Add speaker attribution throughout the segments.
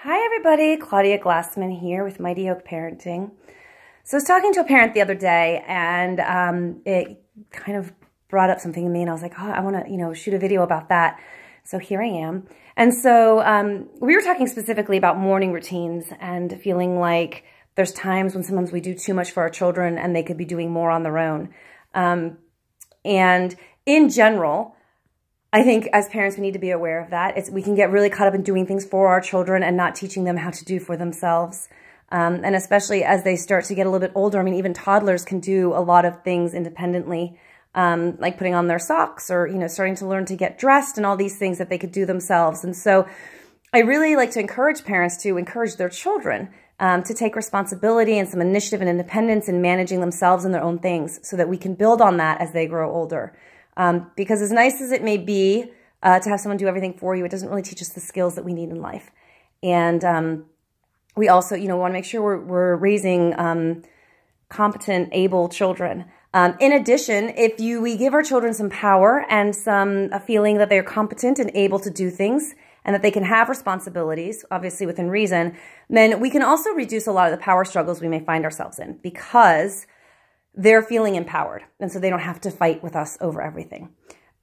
Speaker 1: Hi everybody, Claudia Glassman here with Mighty Oak Parenting. So I was talking to a parent the other day and it kind of brought up something in me and I was like, oh, I want to, shoot a video about that. So here I am. And so we were talking specifically about morning routines and feeling like there's times when sometimes we do too much for our children and they could be doing more on their own. And in general, I think as parents, we need to be aware of that. We can get really caught up in doing things for our children and not teaching them how to do for themselves. And especially as they start to get a little bit older, I mean, even toddlers can do a lot of things independently, like putting on their socks or, starting to learn to get dressed and all these things that they could do themselves. And so I really like to encourage parents to encourage their children to take responsibility and some initiative and independence in managing themselves and their own things so that we can build on that as they grow older. Because as nice as it may be to have someone do everything for you, it doesn't really teach us the skills that we need in life. And we also, want to make sure we're raising competent, able children. In addition, if we give our children some power and a feeling that they're competent and able to do things and that they can have responsibilities, obviously within reason, then we can also reduce a lot of the power struggles we may find ourselves in because they're feeling empowered, and so they don't have to fight with us over everything.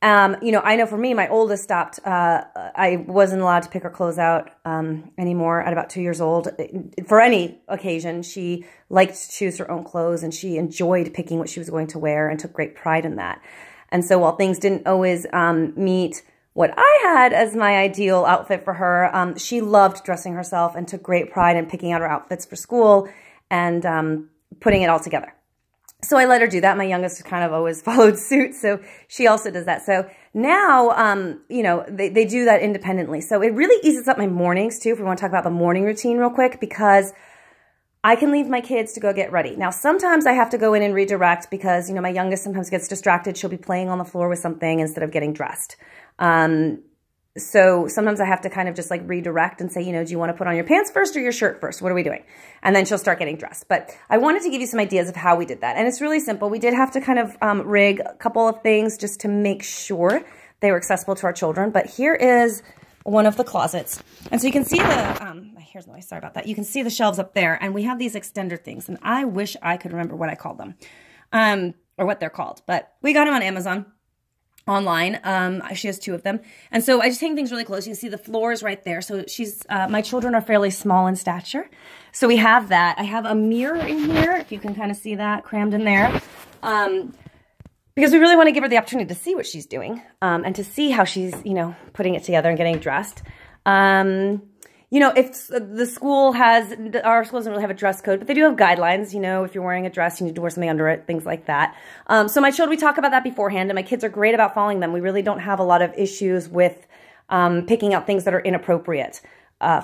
Speaker 1: I know for me, my oldest stopped. I wasn't allowed to pick her clothes out anymore at about 2 years old. For any occasion, she liked to choose her own clothes, and she enjoyed picking what she was going to wear and took great pride in that. And so while things didn't always meet what I had as my ideal outfit for her, she loved dressing herself and took great pride in picking out her outfits for school and putting it all together. So I let her do that. My youngest kind of always followed suit, so she also does that. So now, they do that independently. So it really eases up my mornings, too, if we want to talk about the morning routine real quick, because I can leave my kids to go get ready. Now, sometimes I have to go in and redirect because, my youngest sometimes gets distracted. She'll be playing on the floor with something instead of getting dressed. So sometimes I have to kind of just like redirect and say, do you want to put on your pants first or your shirt first? What are we doing? And then she'll start getting dressed. But I wanted to give you some ideas of how we did that. And it's really simple. We did have to kind of rig a couple of things just to make sure they were accessible to our children. But here is one of the closets. And so you can see here's noise, sorry about that. You can see the shelves up there. And we have these extender things. And I wish I could remember what I called them or what they're called. But we got them on Amazon. Online. She has 2 of them. And so I just hang things really close. You can see the floor is right there. So my children are fairly small in stature. So we have that. I have a mirror in here, if you can kind of see that crammed in there. Because we really want to give her the opportunity to see what she's doing, and to see how she's, putting it together and getting dressed. If the school our school doesn't really have a dress code, but they do have guidelines. If you're wearing a dress, you need to wear something under it, things like that. So my children, we talk about that beforehand, and my kids are great about following them. We really don't have a lot of issues with picking out things that are inappropriate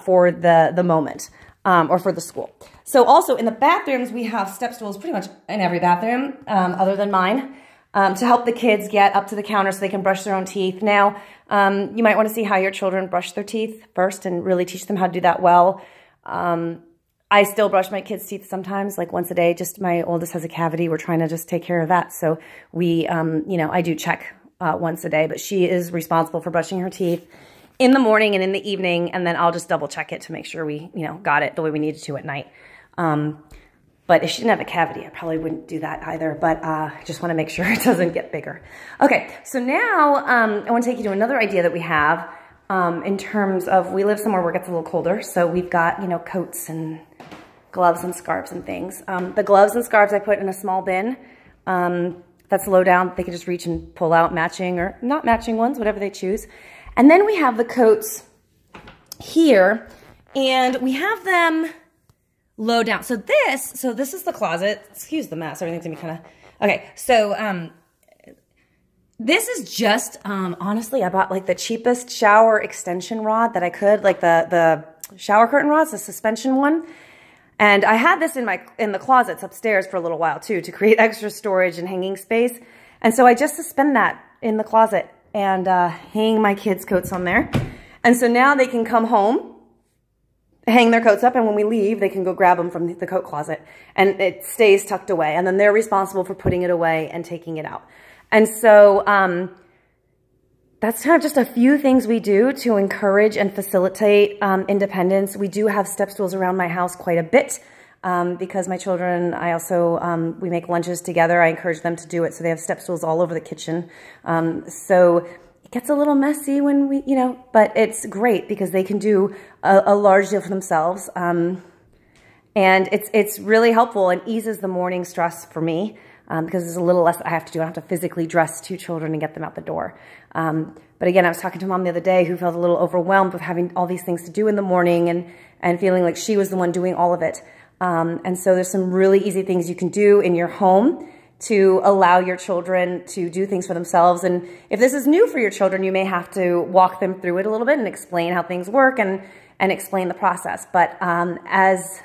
Speaker 1: for the moment or for the school. So also in the bathrooms, we have step stools pretty much in every bathroom other than mine. To help the kids get up to the counter so they can brush their own teeth. Now, you might want to see how your children brush their teeth first and really teach them how to do that well. I still brush my kids' teeth sometimes, like once a day. Just my oldest has a cavity. We're trying to just take care of that. So we, I do check once a day, but she is responsible for brushing her teeth in the morning and in the evening, and then I'll just double check it to make sure we, got it the way we needed to at night. But if she didn't have a cavity, I probably wouldn't do that either. But I just want to make sure it doesn't get bigger. Okay, so now I want to take you to another idea that we have in terms of we live somewhere where it gets a little colder. So we've got, coats and gloves and scarves and things. The gloves and scarves I put in a small bin. That's low down. They can just reach and pull out matching or not matching ones, whatever they choose. And then we have the coats here. And we have them low down. So this is the closet. Excuse the mess. Everything's gonna be kind of, okay. So, this is just, honestly, I bought like the cheapest shower extension rod that I could, like the shower curtain rods, the suspension one. And I had this in the closets upstairs for a little while too, to create extra storage and hanging space. And so I just suspend that in the closet and, hang my kids' coats on there. And so now they can come home, hang their coats up, and when we leave, they can go grab them from the coat closet, and it stays tucked away, and then they're responsible for putting it away and taking it out. And so that's kind of just a few things we do to encourage and facilitate independence. We do have step stools around my house quite a bit because my children, I also, we make lunches together. I encourage them to do it. So they have step stools all over the kitchen. So it gets a little messy when we, you know, but it's great because they can do a large deal for themselves. And it's really helpful and eases the morning stress for me. Because there's a little less I have to do. I don't have to physically dress 2 children and get them out the door. But again, I was talking to Mom the other day who felt a little overwhelmed with having all these things to do in the morning and feeling like she was the one doing all of it. And so there's some really easy things you can do in your home to allow your children to do things for themselves. And if this is new for your children, you may have to walk them through it a little bit and explain how things work and explain the process. But as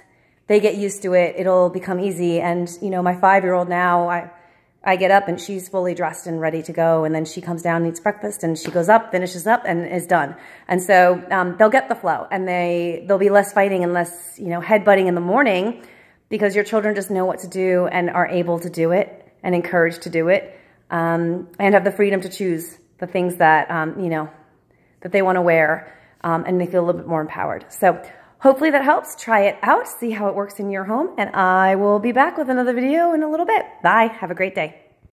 Speaker 1: they get used to it, it'll become easy. And, you know, my 5-year-old now, I get up and she's fully dressed and ready to go. And then she comes down and eats breakfast and she goes up, finishes up and is done. And so they'll get the flow and there'll be less fighting and less, you know, headbutting in the morning because your children just know what to do and are able to do it and encouraged to do it and have the freedom to choose the things that, you know, that they want to wear and they feel a little bit more empowered. So hopefully that helps. Try it out, see how it works in your home, and I will be back with another video in a little bit. Bye. Have a great day.